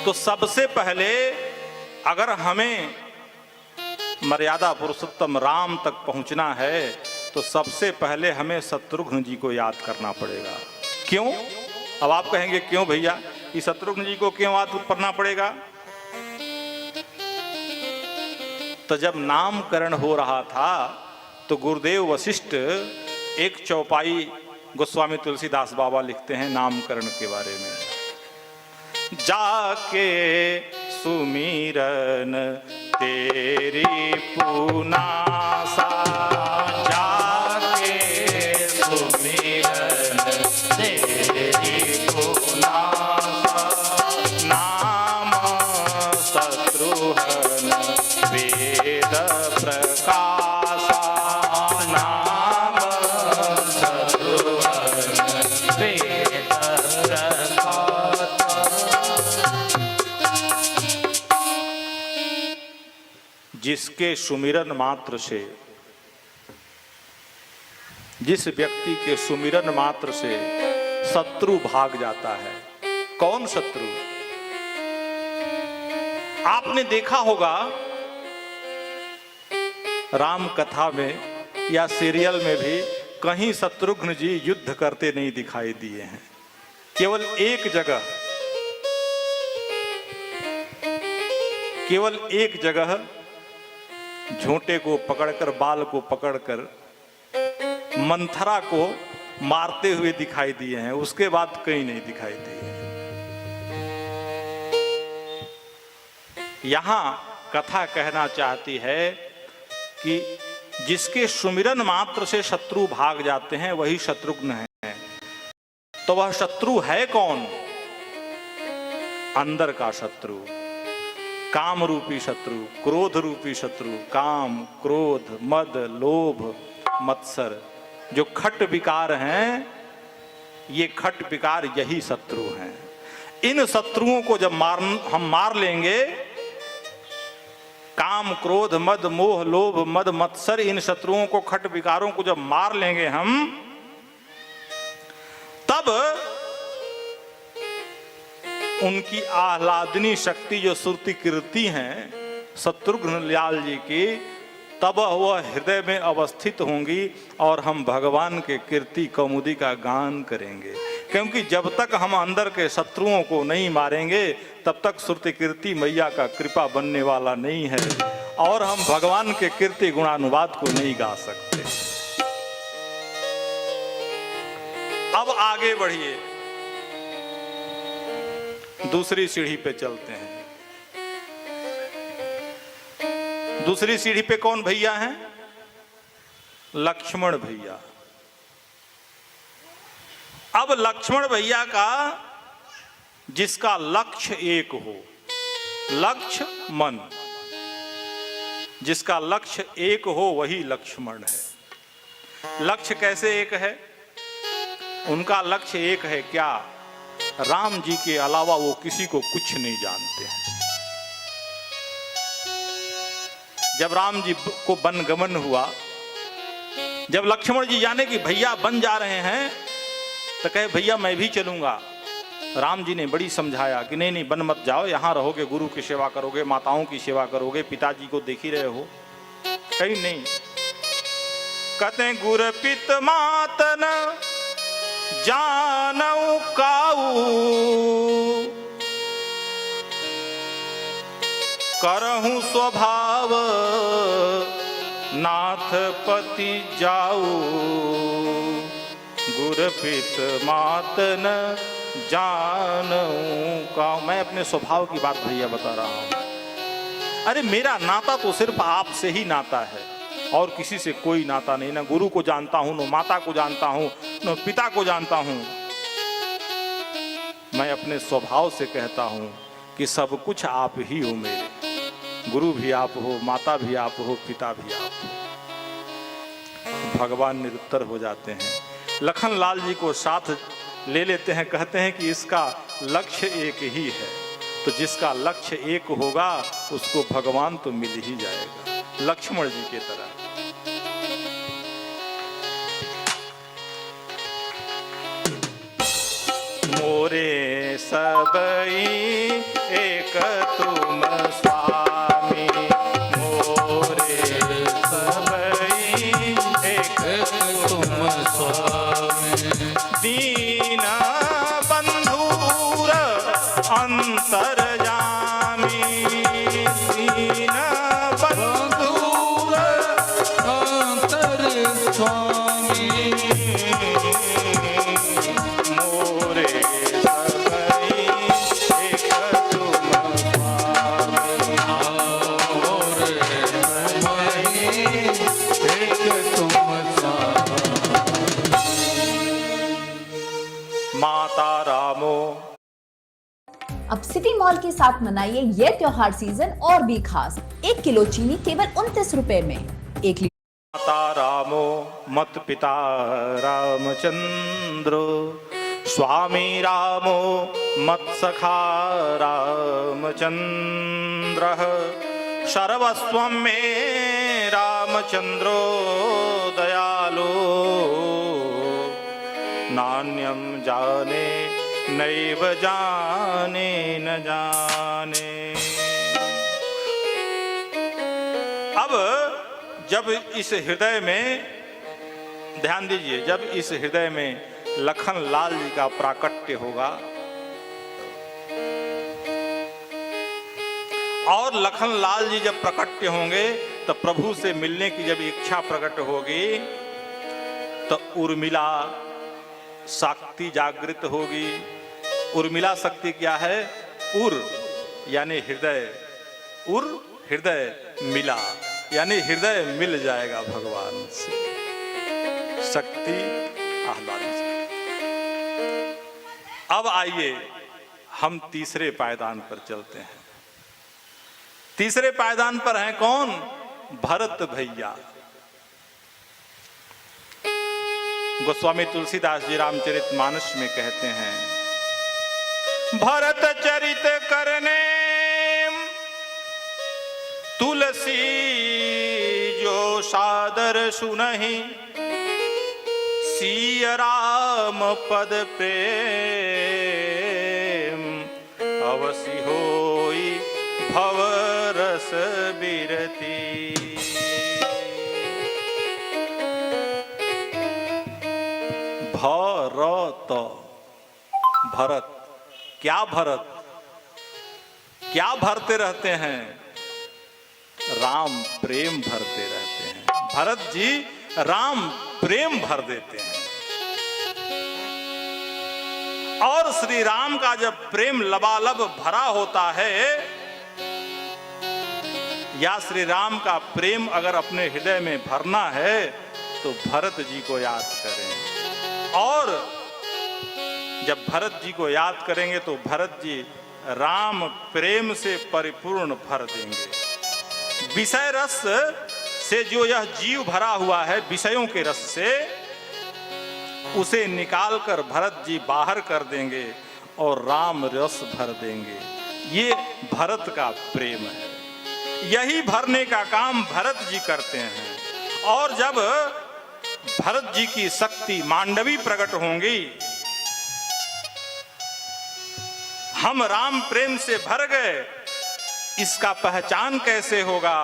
तो सबसे पहले अगर हमें मर्यादा पुरुषोत्तम राम तक पहुंचना है तो सबसे पहले हमें शत्रुघ्न जी को याद करना पड़ेगा। क्यों? अब आप कहेंगे क्यों भैया, कि शत्रुघ्न जी को क्यों याद करना पड़ेगा? तो जब नामकरण हो रहा था तो गुरुदेव वशिष्ठ एक चौपाई गोस्वामी तुलसीदास बाबा लिखते हैं नामकरण के बारे में। जाके सुमिरन तेरी पुनासा, जाके सुमिरन तेरी पुनासा, नाम शत्रुघ्न वेद प्रकाशा, नाम शत्रुघ्न वेद प्रकाशा। जिसके सुमिरन मात्र से, जिस व्यक्ति के सुमिरन मात्र से शत्रु भाग जाता है। कौन शत्रु? आपने देखा होगा राम कथा में या सीरियल में भी कहीं शत्रुघ्न जी युद्ध करते नहीं दिखाई दिए हैं। केवल एक जगह, केवल एक जगह झोंटे को पकड़कर, बाल को पकड़कर मंथरा को मारते हुए दिखाई दिए हैं, उसके बाद कहीं नहीं दिखाई दिए। यहां कथा कहना चाहती है कि जिसके सुमिरन मात्र से शत्रु भाग जाते हैं वही शत्रुघ्न है। तो वह शत्रु है कौन? अंदर का शत्रु, काम रूपी शत्रु, क्रोध रूपी शत्रु। काम, क्रोध, मद, लोभ, मत्सर, जो खट विकार हैं, ये खट विकार यही शत्रु हैं। इन शत्रुओं को जब हम मार लेंगे, काम, क्रोध, मद, मोह, लोभ, मद, मत्सर, इन शत्रुओं को, खट विकारों को जब मार लेंगे हम, तब उनकी आह्लादनी शक्ति जो सुरती कीर्ति हैं शत्रुघ्न लाल जी की, तब वह हृदय में अवस्थित होंगी और हम भगवान के कीर्ति कौमुदी का गान करेंगे। क्योंकि जब तक हम अंदर के शत्रुओं को नहीं मारेंगे तब तक सुरती कीर्ति मैया का कृपा बनने वाला नहीं है और हम भगवान के कीर्ति गुणानुवाद को नहीं गा सकते। अब आगे बढ़िए, दूसरी सीढ़ी पे चलते हैं। दूसरी सीढ़ी पे कौन भैया हैं? लक्ष्मण भैया। अब लक्ष्मण भैया का, जिसका लक्ष्य एक हो, लक्ष्य मन, जिसका लक्ष्य एक हो वही लक्ष्मण है। लक्ष्य कैसे एक है? उनका लक्ष्य एक है क्या? राम जी के अलावा वो किसी को कुछ नहीं जानते हैं। जब राम जी को वनगमन हुआ, जब लक्ष्मण जी जाने कि भैया बन जा रहे हैं, तो कहे भैया मैं भी चलूंगा। राम जी ने बड़ी समझाया कि नहीं नहीं, बन मत जाओ, यहां रहोगे, गुरु की सेवा करोगे, माताओं की सेवा करोगे, पिताजी को देख ही रहे हो। कहीं नहीं। कहते गुर पित मातन जानऊ काऊ, करहूं स्वभाव नाथ पति जाऊ, गुर पित मातन जानऊ काऊ। मैं अपने स्वभाव की बात भैया बता रहा हूं। अरे मेरा नाता तो सिर्फ आपसे ही नाता है और किसी से कोई नाता नहीं। ना गुरु को जानता हूं, न माता को जानता हूं, न पिता को जानता हूं। मैं अपने स्वभाव से कहता हूं कि सब कुछ आप ही हो मेरे। गुरु भी आप हो, माता भी आप हो, पिता भी आप हो। भगवान निरुत्तर हो जाते हैं। लखन लाल जी को साथ ले लेते हैं, कहते हैं कि इसका लक्ष्य एक ही है। तो जिसका लक्ष्य एक होगा उसको भगवान तो मिल ही जाएगा, लक्ष्मण जी की तरह। मोरे सबई एक तुम स्वामी, मोरे सबई एक तुम स्वामी। दीन बंधुर अंतर्यामी, दीन बंधुर अंतर स्वामी, मोरे सबई एक तुम स्वामी, मोरे सबई एक तुम स्वामी। माता रामो। अब सिटी मॉल के साथ मनाइए ये त्योहार सीजन और भी खास। 1 किलो चीनी केवल 29 रुपए में। 1 लीटर माता रामो मत पिता रामचंद्रो, स्वामी रामो मत सखा रामचंद्रः, सर्वस्वं मे रामचंद्रो दयालो, नान्यं जाने नैव जाने न जाने। अब जब इस हृदय में, ध्यान दीजिए, जब इस हृदय में लखन लाल जी का प्राकट्य होगा और लखन लाल जी जब प्रकट्य होंगे तो प्रभु से मिलने की जब इच्छा प्रकट होगी तो उर्मिला शक्ति जागृत होगी। उर्मिला शक्ति क्या है? उर यानी हृदय, उर हृदय मिला यानी हृदय मिल जाएगा भगवान से। शक्ति आह्लादित। अब आइए हम तीसरे पायदान पर चलते हैं। तीसरे पायदान पर हैं कौन? भरत भैया। गोस्वामी तुलसीदास जी रामचरितमानस में कहते हैं, भरत चरित करने तुलसी जो सादर सुनहि, सिय राम पद प्रेम, अवसि होई भवरस बिरती। भरत, भरत क्या? भरत क्या भरते रहते हैं? राम प्रेम भरते रहते हैं। भरत जी राम प्रेम भर देते हैं। और श्री राम का जब प्रेम लबालब भरा होता है, या श्री राम का प्रेम अगर अपने हृदय में भरना है तो भरत जी को याद करें। और जब भरत जी को याद करेंगे तो भरत जी राम प्रेम से परिपूर्ण भर देंगे। विषय रस से जो यह जीव भरा हुआ है, विषयों के रस से, उसे निकालकर भरत जी बाहर कर देंगे और राम रस भर देंगे। ये भरत का प्रेम है। यही भरने का काम भरत जी करते हैं। और जब भरत जी की शक्ति मांडवी प्रकट होंगी, हम राम प्रेम से भर गए, इसका पहचान कैसे होगा?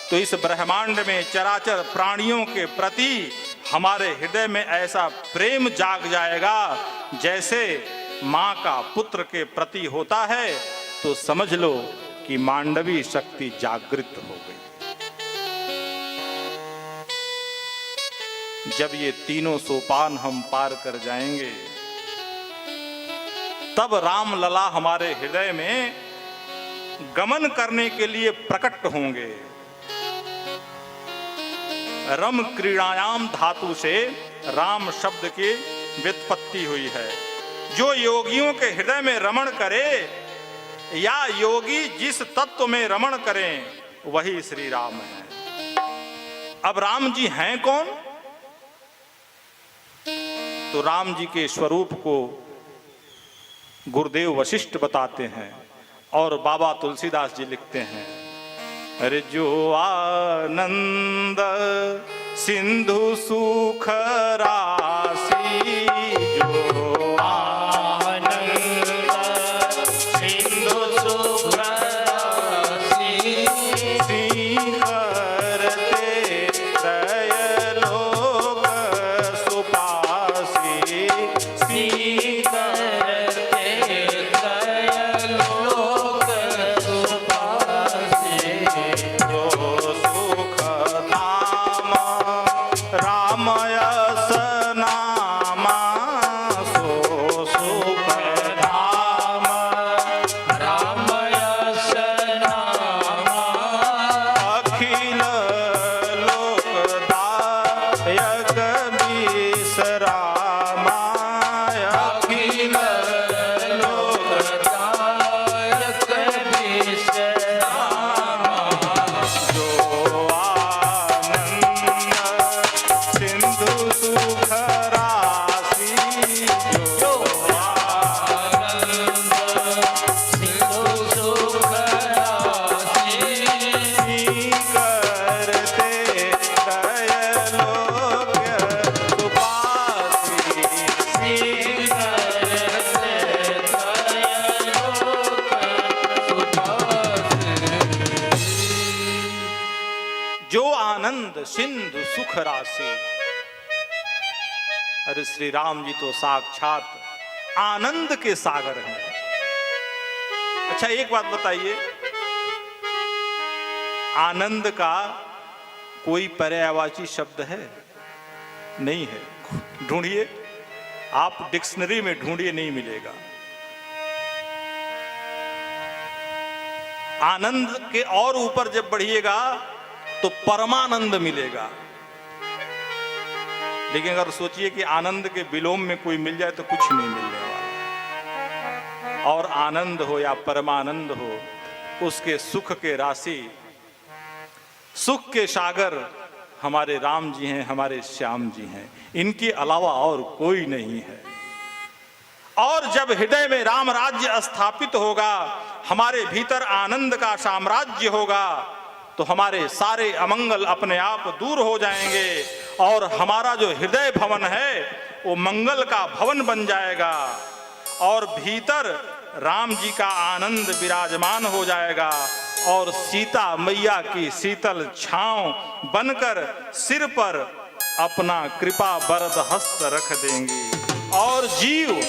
तो इस ब्रह्मांड में चराचर प्राणियों के प्रति हमारे हृदय में ऐसा प्रेम जाग जाएगा जैसे माँ का पुत्र के प्रति होता है। तो समझ लो कि मांडवी शक्ति जागृत हो गई। जब ये तीनों सोपान हम पार कर जाएंगे, तब राम लला हमारे हृदय में गमन करने के लिए प्रकट होंगे। रम क्रीड़ायाम धातु से राम शब्द की व्युत्पत्ति हुई है। जो योगियों के हृदय में रमण करे, या योगी जिस तत्व में रमण करें, वही श्री राम है। अब राम जी हैं कौन? तो राम जी के स्वरूप को गुरुदेव वशिष्ठ बताते हैं और बाबा तुलसीदास जी लिखते हैं, अरे जो आनंद सिंधु सुख राशि, जो आनंद सिंधु सुख राशि। अरे श्री राम जी तो साक्षात आनंद के सागर हैं। अच्छा एक बात बताइए, आनंद का कोई पर्यायवाची शब्द है? नहीं है। ढूंढिए, आप डिक्शनरी में ढूंढिए, नहीं मिलेगा। आनंद के और ऊपर जब बढ़िएगा तो परमानंद मिलेगा। लेकिन अगर सोचिए कि आनंद के विलोम में कोई मिल जाए तो कुछ नहीं मिलने वाला। और आनंद हो या परमानंद हो, उसके सुख के राशि, सुख के सागर हमारे राम जी हैं, हमारे श्याम जी हैं। इनके अलावा और कोई नहीं है। और जब हृदय में राम राज्य स्थापित होगा, हमारे भीतर आनंद का साम्राज्य होगा, तो हमारे सारे अमंगल अपने आप दूर हो जाएंगे और हमारा जो हृदय भवन है वो मंगल का भवन बन जाएगा और भीतर राम जी का आनंद विराजमान हो जाएगा और सीता मैया की शीतल छांव बनकर सिर पर अपना कृपा वरद हस्त रख देंगी और जीव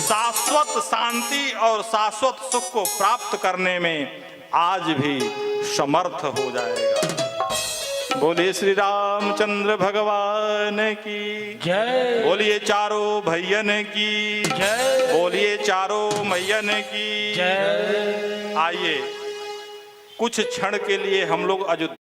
शाश्वत शांति और शाश्वत सुख को प्राप्त करने में आज भी समर्थ हो जाएगा। बोलिए श्री रामचंद्र भगवान की जय। बोलिए चारों भैयन की जय। बोलिए चारों मैयन की जय। आइए कुछ क्षण के लिए हम लोग अयोध्या